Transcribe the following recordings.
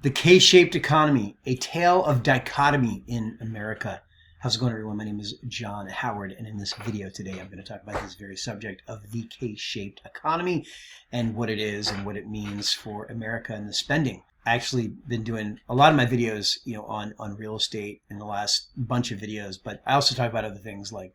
The K-shaped economy, a tale of dichotomy in America. How's it going, everyone? My name is John Howard, and in this video today, I'm going to talk about this very subject of the K-shaped economy and what it is and what it means for America and the spending. I actually been doing a lot of my videos, on real estate in the last bunch of videos, but I also talk about other things like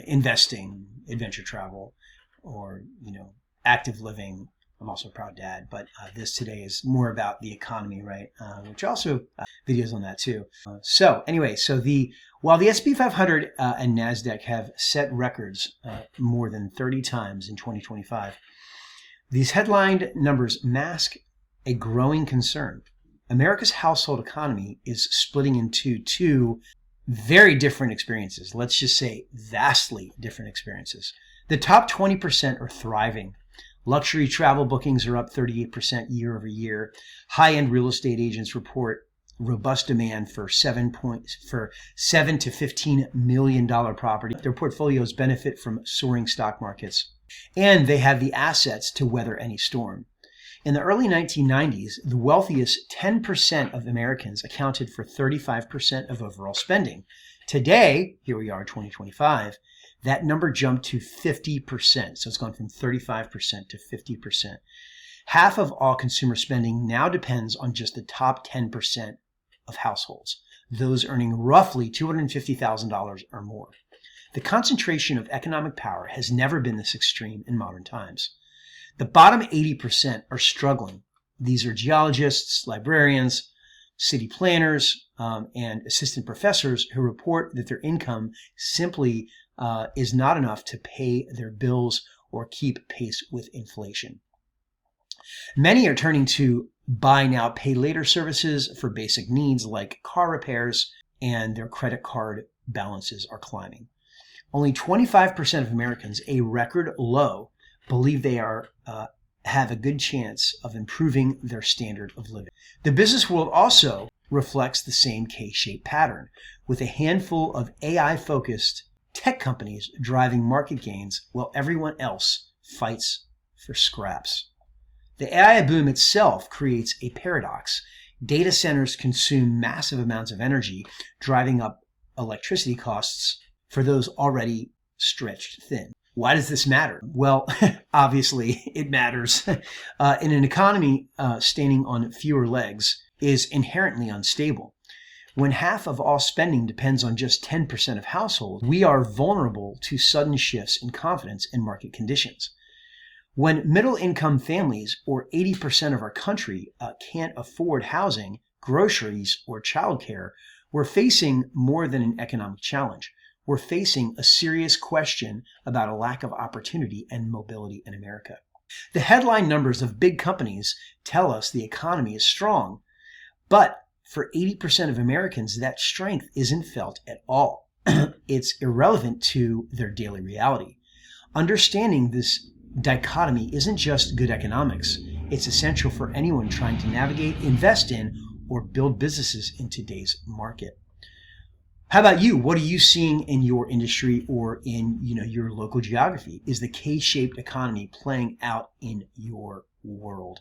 investing, adventure travel, or active living. I'm also a proud dad, but this today is more about the economy, right? Which also videos on that too. While the S&P 500 and NASDAQ have set records more than 30 times in 2025, these headlined numbers mask a growing concern. America's household economy is splitting into two very different experiences. Let's just say vastly different experiences. The top 20% are thriving. Luxury travel bookings are up 38% year over year. High-end real estate agents report robust demand for $7 to $15 million property. Their portfolios benefit from soaring stock markets, and they have the assets to weather any storm. In the early 1990s, the wealthiest 10% of Americans accounted for 35% of overall spending. Today, here we are, 2025, that number jumped to 50%. So it's gone from 35% to 50%. Half of all consumer spending now depends on just the top 10% of households, those earning roughly $250,000 or more. The concentration of economic power has never been this extreme in modern times. The bottom 80% are struggling. These are geologists, librarians, city planners, and assistant professors who report that their income simply is not enough to pay their bills or keep pace with inflation. Many are turning to buy now, pay later services for basic needs like car repairs, and their credit card balances are climbing. Only 25% of Americans, a record low, believe they have a good chance of improving their standard of living. The business world also reflects the same K-shaped pattern, with a handful of AI-focused tech companies driving market gains while everyone else fights for scraps. The AI boom itself creates a paradox. Data centers consume massive amounts of energy, driving up electricity costs for those already stretched thin. Why does this matter? Well, obviously it matters. In an economy standing on fewer legs is inherently unstable. When half of all spending depends on just 10% of households, we are vulnerable to sudden shifts in confidence in market conditions. When middle-income families, or 80% of our country, can't afford housing, groceries, or childcare, we're facing more than an economic challenge. We're facing a serious question about a lack of opportunity and mobility in America. The headline numbers of big companies tell us the economy is strong, but for 80% of Americans, that strength isn't felt at all. It's irrelevant to their daily reality. Understanding this dichotomy isn't just good economics. It's essential for anyone trying to navigate, invest in, or build businesses in today's market. How about you? What are you seeing in your industry or in your local geography? Is the K-shaped economy playing out in your world?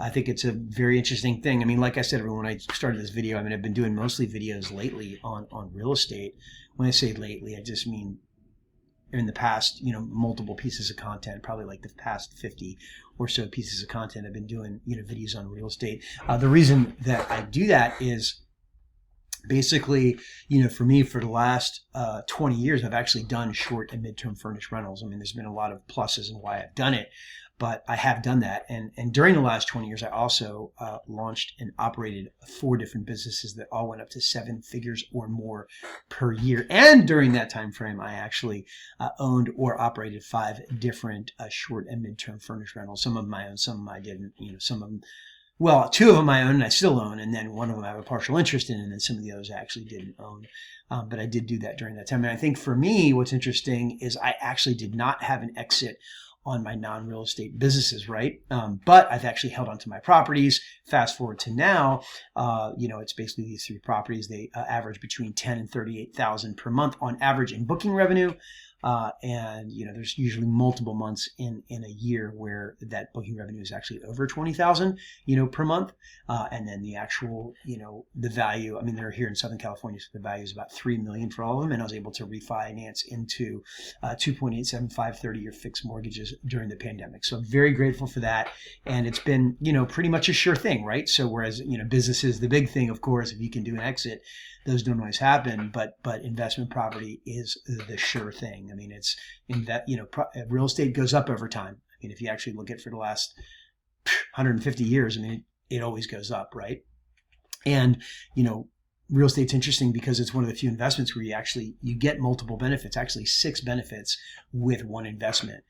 I think it's a very interesting thing. I mean, like I said, everyone, when I started this video, I've been doing mostly videos lately on real estate. When I say lately, I just mean in the past, multiple pieces of content, probably like the past 50 or so pieces of content. I've been doing, videos on real estate. The reason that I do that is basically, for me, for the last 20 years, I've actually done short and midterm furnished rentals. I mean, there's been a lot of pluses in why I've done it, but I have done that. And during the last 20 years, I also launched and operated 4 different businesses that all went up to 7 figures or more per year. And during that time frame, I actually owned or operated 5 different short and midterm furnished rentals. Some of them I owned, some of them I didn't. Some of them. Well, 2 of them I own and I still own, and then 1 of them I have a partial interest in, and then some of the others I actually didn't own. But I did do that during that time. And I think for me, what's interesting is I actually did not have an exit on my non-real estate businesses, right? But I've actually held onto my properties. Fast forward to now, it's basically these 3 properties. They average between 10 and 38,000 per month on average in booking revenue. And there's usually multiple months in a year where that booking revenue is actually over 20,000 per month, and then the actual the value. I mean, they're here in Southern California, so the value is about $3 million for all of them, and I was able to refinance into 2.875 30-year fixed mortgages during the pandemic. So I'm very grateful for that, and it's been pretty much a sure thing, right? So whereas business is the big thing, of course, if you can do an exit, those don't always happen, but investment property is the sure thing. I mean, it's in that real estate goes up over time. I mean, if you actually look at for the last 150 years, I mean, it always goes up, right? And real estate's interesting because it's one of the few investments where you get multiple benefits, actually 6 benefits with one investment.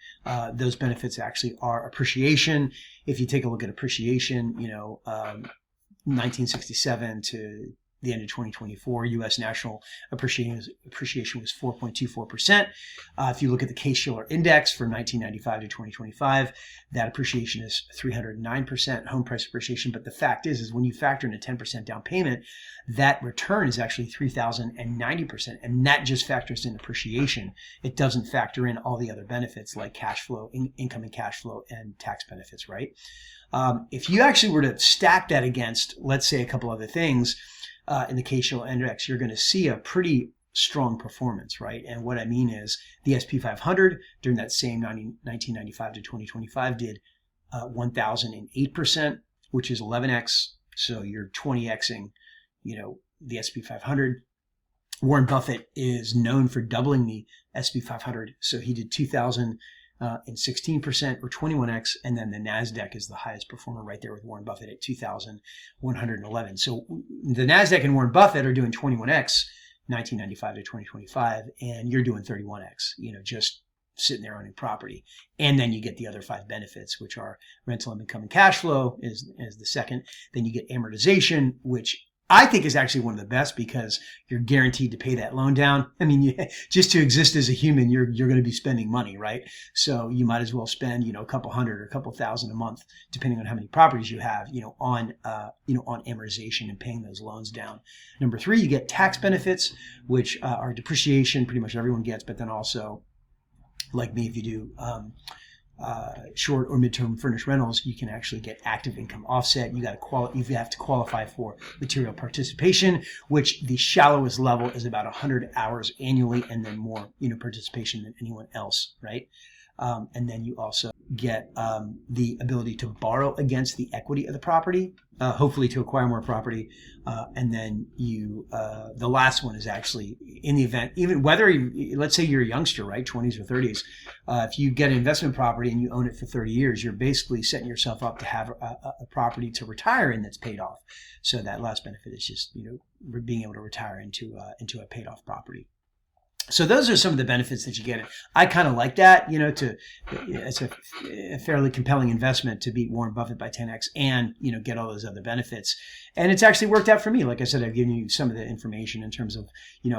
Those benefits actually are appreciation. If you take a look at appreciation, 1967 to the end of 2024, U.S. national appreciation was 4.24%. If you look at the Case-Shiller Index for 1995 to 2025, that appreciation is 309% home price appreciation. But the fact is when you factor in a 10% down payment, that return is actually 3,090%, and that just factors in appreciation. It doesn't factor in all the other benefits like cash flow, income and cash flow, and tax benefits, right? If you actually were to stack that against, let's say, a couple other things, in the Case-Shiller Index, you're going to see a pretty strong performance, right? And what I mean is the SP 500 during that same 1995 to 2025 did 1,008%, which is 11x. So you're 20xing, the SP 500. Warren Buffett is known for doubling the SP 500. So he did 2,016% or 21x, and then the NASDAQ is the highest performer right there with Warren Buffett at 2,111. So the NASDAQ and Warren Buffett are doing 21x, 1995 to 2025, and you're doing 31x, just sitting there owning property. And then you get the other 5 benefits, which are rental income and cash flow is the second. Then you get amortization, which I think is actually one of the best because you're guaranteed to pay that loan down. I mean, just to exist as a human, you're going to be spending money, right? So you might as well spend, a couple hundred or a couple thousand a month, depending on how many properties you have, on amortization and paying those loans down. Number 3, you get tax benefits, which are depreciation. Pretty much everyone gets, but then also, like me, if you do short or midterm furnished rentals, you can actually get active income offset. You have to qualify for material participation, which the shallowest level is about 100 hours annually, and then more participation than anyone else, right? And then you also get the ability to borrow against the equity of the property, hopefully to acquire more property. And then the last one is actually in the event, even whether, let's say you're a youngster, right, 20s or 30s, if you get an investment property and you own it for 30 years, you're basically setting yourself up to have a property to retire in that's paid off. So that last benefit is just, being able to retire into a paid off property. So those are some of the benefits that you get. I kind of like that, it's a fairly compelling investment to beat Warren Buffett by 10x and, get all those other benefits. And it's actually worked out for me. Like I said, I've given you some of the information in terms of,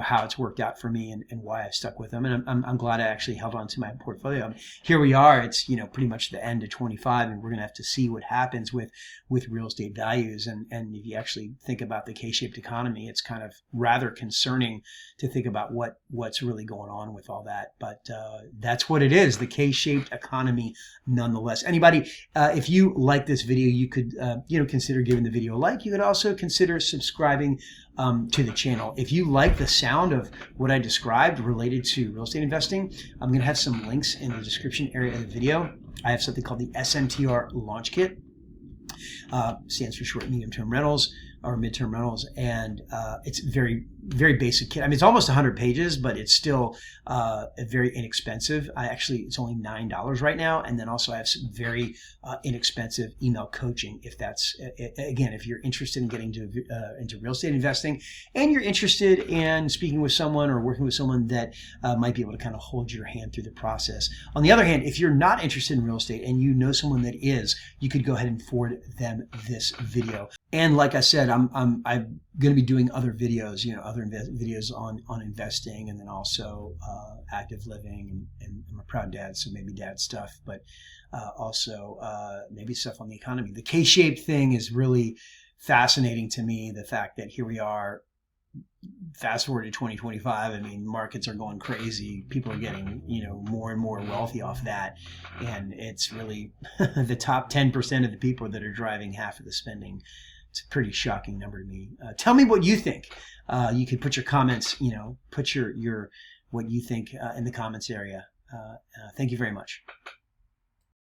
how it's worked out for me and why I stuck with them. And I'm glad I actually held on to my portfolio. Here we are. It's, pretty much the end of 25, and we're going to have to see what happens with real estate values. And if you actually think about the K-shaped economy, it's kind of rather concerning to think about what's really going on with all that. But that's what it is, the K-shaped economy nonetheless. Anybody, if you like this video, you could consider giving the video a like. You could also consider subscribing to the channel. If you like the sound of what I described related to real estate investing, I'm going to have some links in the description area of the video. I have something called the SMTR Launch Kit. Stands for short medium-term rentals or midterm rentals, and it's very, very basic kit. I mean, it's almost 100 pages, but it's still very inexpensive. It's only $9 right now, and then also I have some very inexpensive email coaching. If that's again, if you're interested in getting into real estate investing, and you're interested in speaking with someone or working with someone that might be able to kind of hold your hand through the process. On the other hand, if you're not interested in real estate and you know someone that is, you could go ahead and forward them this video. And like I said, I'm going to be doing other videos, other videos on investing, and then also active living, and I'm a proud dad, so maybe dad stuff, but also maybe stuff on the economy. The K-shaped thing is really fascinating to me. The fact that here we are, fast forward to 2025, I mean, markets are going crazy. People are getting, more and more wealthy off that. And it's really the top 10% of the people that are driving half of the spending. It's a pretty shocking number to me. Tell me what you think. You could put your comments, put your what you think in the comments area. Thank you very much.